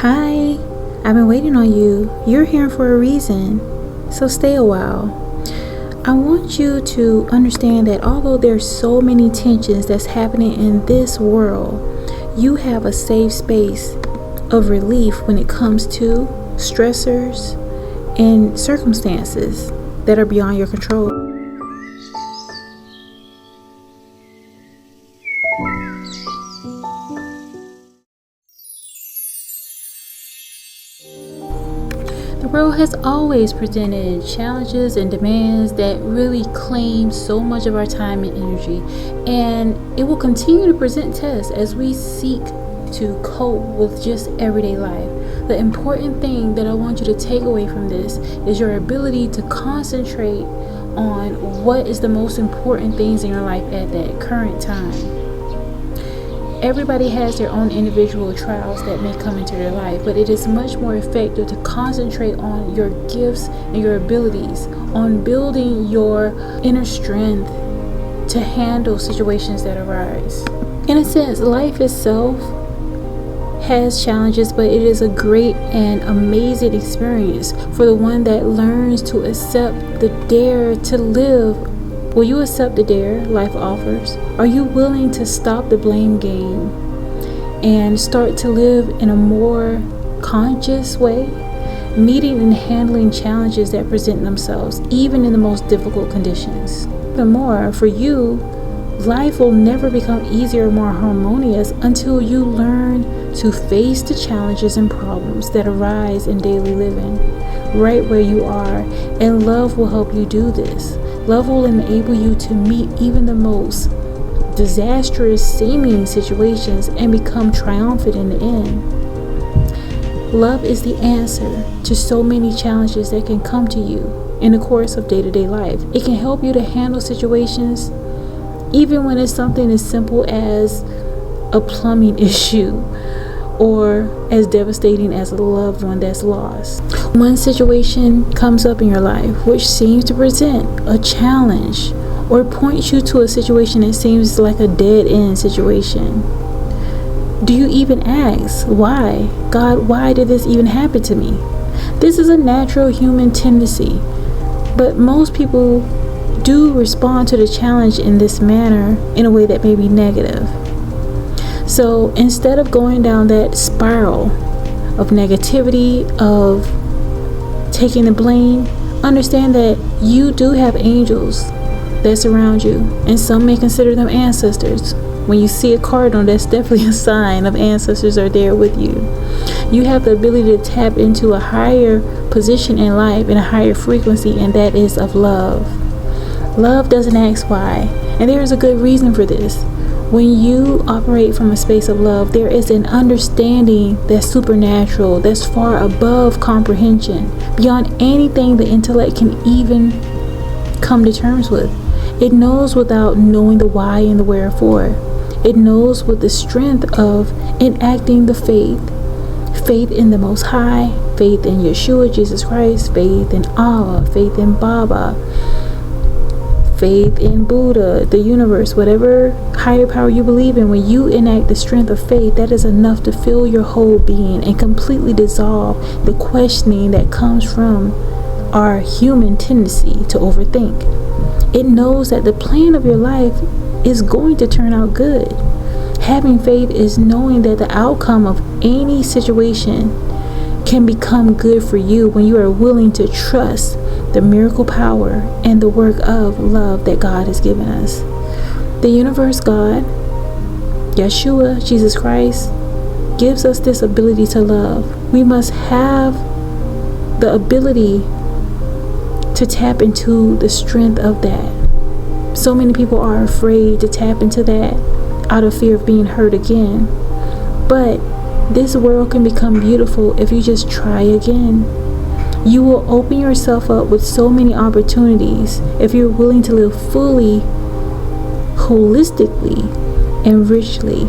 Hi, I've been waiting on you. You're here for a reason, so stay a while. I want you to understand that although there's so many tensions that's happening in this world, you have a safe space of relief when it comes to stressors and circumstances that are beyond your control. The world has always presented challenges and demands that really claim so much of our time and energy, and it will continue to present tests as we seek to cope with just everyday life. The important thing that I want you to take away from this is your ability to concentrate on what is the most important things in your life at that current time. Everybody has their own individual trials that may come into their life, but it is much more effective to concentrate on your gifts and your abilities, on building your inner strength to handle situations that arise. In a sense, life itself has challenges, but it is a great and amazing experience for the one that learns to accept the dare to live. Will you accept the dare life offers? Are you willing to stop the blame game and start to live in a more conscious way, meeting and handling challenges that present themselves, even in the most difficult conditions? Furthermore, for you, life will never become easier or more harmonious until you learn to face the challenges and problems that arise in daily living, right where you are, and love will help you do this. Love will enable you to meet even the most disastrous seeming situations and become triumphant in the end. Love is the answer to so many challenges that can come to you in the course of day-to-day life. It can help you to handle situations even when it's something as simple as a plumbing issue or as devastating as a loved one that's lost. One situation comes up in your life which seems to present a challenge or points you to a situation that seems like a dead-end situation. Do you even ask, why? God, why did this even happen to me? This is a natural human tendency, but most people do respond to the challenge in this manner in a way that may be negative. So instead of going down that spiral of negativity, of taking the blame, understand that you do have angels that surround you, and some may consider them ancestors. When you see a cardinal, that's definitely a sign of ancestors are there with you. You have the ability to tap into a higher position in life and a higher frequency, and that is of love. Love doesn't ask why, and there is a good reason for this. When you operate from a space of love, there is an understanding that's supernatural, that's far above comprehension, beyond anything the intellect can even come to terms with. It knows without knowing the why and the wherefore. It knows with the strength of enacting the faith in the Most High, faith in Yeshua, Jesus Christ, faith in Allah, faith in Baba, faith in Buddha, the universe, whatever higher power you believe in. When you enact the strength of faith, that is enough to fill your whole being and completely dissolve the questioning that comes from our human tendency to overthink. It knows that the plan of your life is going to turn out good. Having faith is knowing that the outcome of any situation can become good for you when you are willing to trust the miracle power and the work of love that God has given us. The universe God, Yeshua, Jesus Christ, gives us this ability to love. We must have the ability to tap into the strength of that. So many people are afraid to tap into that out of fear of being hurt again. But this world can become beautiful if you just try again. You will open yourself up with so many opportunities if you're willing to live fully, holistically, and richly.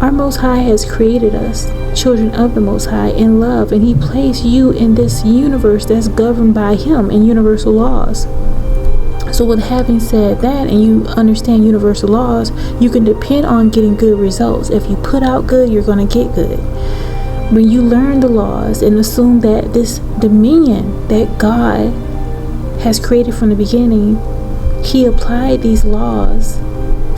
Our Most High has created us, children of the Most High, in love, and He placed you in this universe that's governed by Him and universal laws. So with having said that, and you understand universal laws, you can depend on getting good results. If you put out good, you're going to get good. When you learn the laws and assume that this dominion that God has created from the beginning, He applied these laws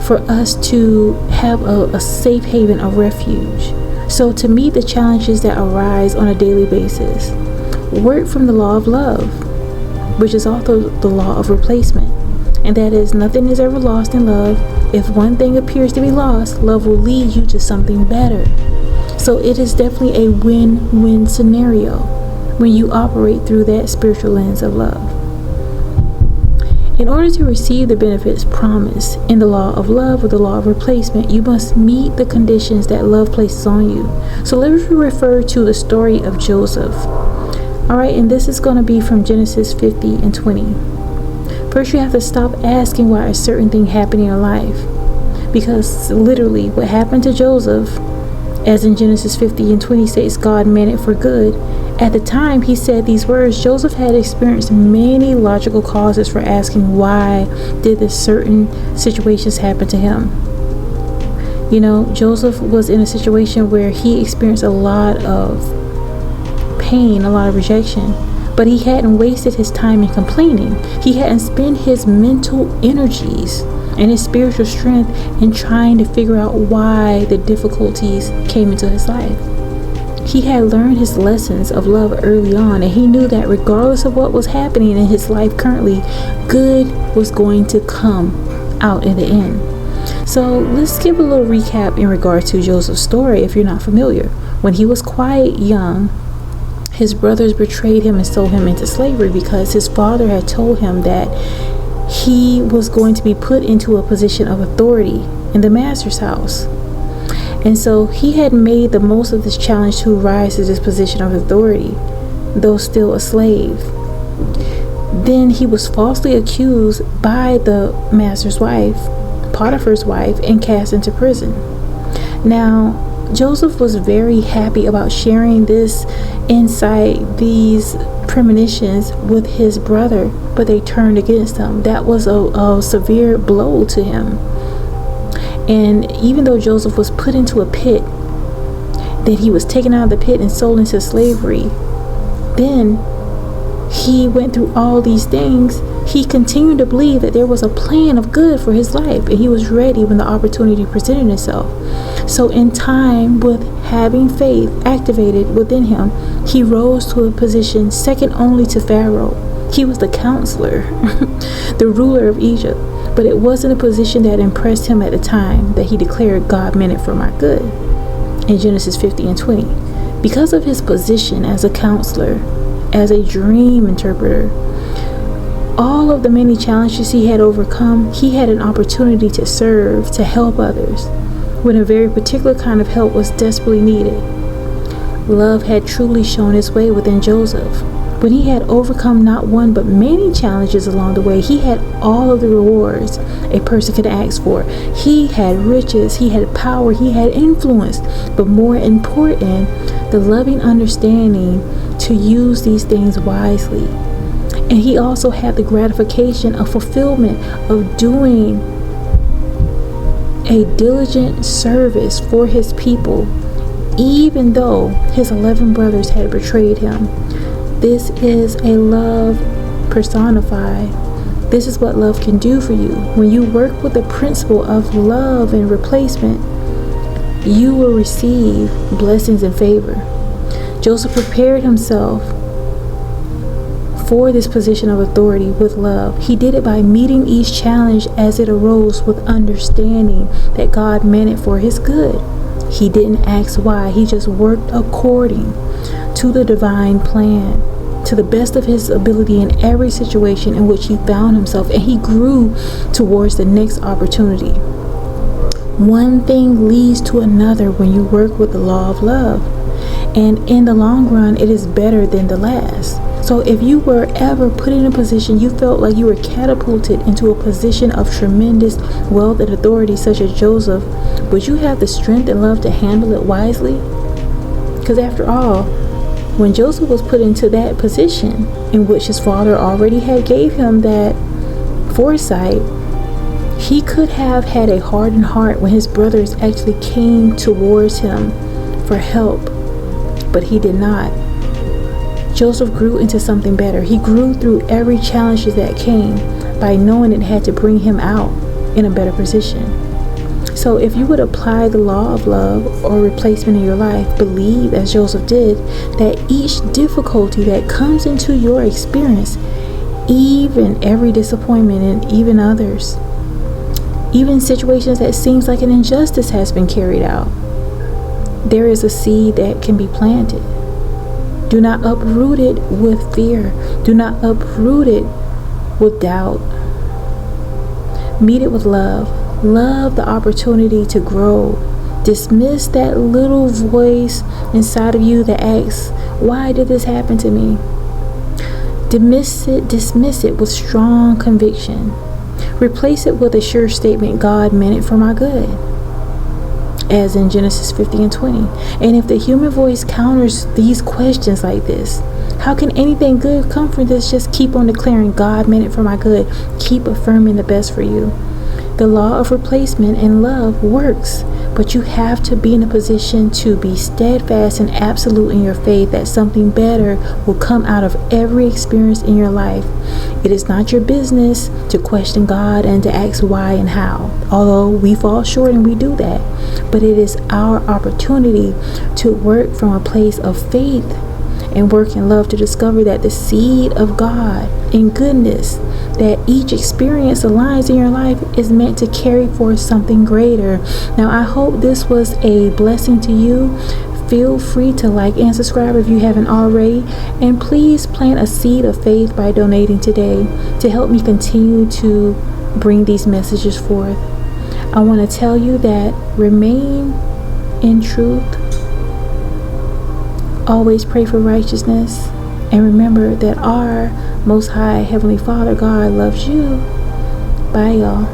for us to have a safe haven of refuge. So to meet the challenges that arise on a daily basis, work from the law of love, which is also the law of replacement. And that is, nothing is ever lost in love. If one thing appears to be lost, love will lead you to something better. So it is definitely a win-win scenario when you operate through that spiritual lens of love. In order to receive the benefits promised in the law of love or the law of replacement, you must meet the conditions that love places on you. So let's refer to the story of Joseph. Alright, and this is going to be from Genesis 50 and 20. First, you have to stop asking why a certain thing happened in your life. Because literally, what happened to Joseph, as in Genesis 50 and 20 states, God meant it for good. At the time he said these words, Joseph had experienced many logical causes for asking why did this certain situations happen to him. You know, Joseph was in a situation where he experienced a lot of pain, a lot of rejection, but he hadn't wasted his time in complaining. He hadn't spent his mental energies and his spiritual strength in trying to figure out why the difficulties came into his life. He had learned his lessons of love early on, and he knew that regardless of what was happening in his life currently, good was going to come out in the end. So let's give a little recap in regard to Joseph's story if you're not familiar. When he was quite young, his brothers betrayed him and sold him into slavery because his father had told him that he was going to be put into a position of authority in the master's house. And so he had made the most of this challenge to rise to this position of authority, though still a slave. Then he was falsely accused by the master's wife, Potiphar's wife, and cast into prison. Now, Joseph was very happy about sharing this insight, these premonitions with his brother, but they turned against him. That was a severe blow to him. And even though Joseph was put into a pit, that he was taken out of the pit and sold into slavery, then he went through all these things. He continued to believe that there was a plan of good for his life, and he was ready when the opportunity presented itself. So in time, with having faith activated within him, he rose to a position second only to Pharaoh. He was the counselor, the ruler of Egypt. But it wasn't a position that impressed him at the time that he declared God meant it for my good in Genesis 50 and 20. Because of his position as a counselor, as a dream interpreter, all of the many challenges he had overcome, he had an opportunity to serve, to help others, when a very particular kind of help was desperately needed. Love had truly shown its way within Joseph. When he had overcome not one but many challenges along the way, he had all of the rewards a person could ask for. He had riches, he had power, he had influence, but more important, the loving understanding to use these things wisely. And he also had the gratification of fulfillment of doing a diligent service for his people, even though his 11 brothers had betrayed him. This is a love personified. This is what love can do for you. When you work with the principle of love and replacement, you will receive blessings and favor. Joseph prepared himself for this position of authority with love. He did it by meeting each challenge as it arose with understanding that God meant it for his good. He didn't ask why. He just worked according to the divine plan, to the best of his ability in every situation in which he found himself, and he grew towards the next opportunity. One thing leads to another when you work with the law of love, and in the long run it is better than the last. So if you were ever put in a position you felt like you were catapulted into a position of tremendous wealth and authority such as Joseph, would you have the strength and love to handle it wisely? Because after all, when Joseph was put into that position in which his father already had gave him that foresight, he could have had a hardened heart when his brothers actually came towards him for help. but he did not. Joseph grew into something better. He grew through every challenge that came by knowing it had to bring him out in a better position. So if you would apply the law of love or replacement in your life, believe, as Joseph did, that each difficulty that comes into your experience, even every disappointment and even others, even situations that seems like an injustice has been carried out, there is a seed that can be planted. Do not uproot it with fear. Do not uproot it with doubt. Meet it with love. Love the opportunity to grow. Dismiss that little voice inside of you that asks, why did this happen to me? Dismiss it with strong conviction. Replace it with a sure statement, God meant it for my good, as in Genesis 50:20. And if the human voice counters these questions like this, how can anything good come from this? Just keep on declaring, God meant it for my good. Keep affirming the best for you. The law of replacement and love works, but you have to be in a position to be steadfast and absolute in your faith that something better will come out of every experience in your life. It is not your business to question God and to ask why and how, although we fall short and we do that. But it is our opportunity to work from a place of faith and work in love to discover that the seed of God and goodness that each experience aligns in your life is meant to carry forth something greater. Now, I hope this was a blessing to you. Feel free to like and subscribe if you haven't already. And please plant a seed of faith by donating today to help me continue to bring these messages forth. I want to tell you that remain in truth. Always pray for righteousness. And remember that our Most High Heavenly Father God loves you. Bye, y'all.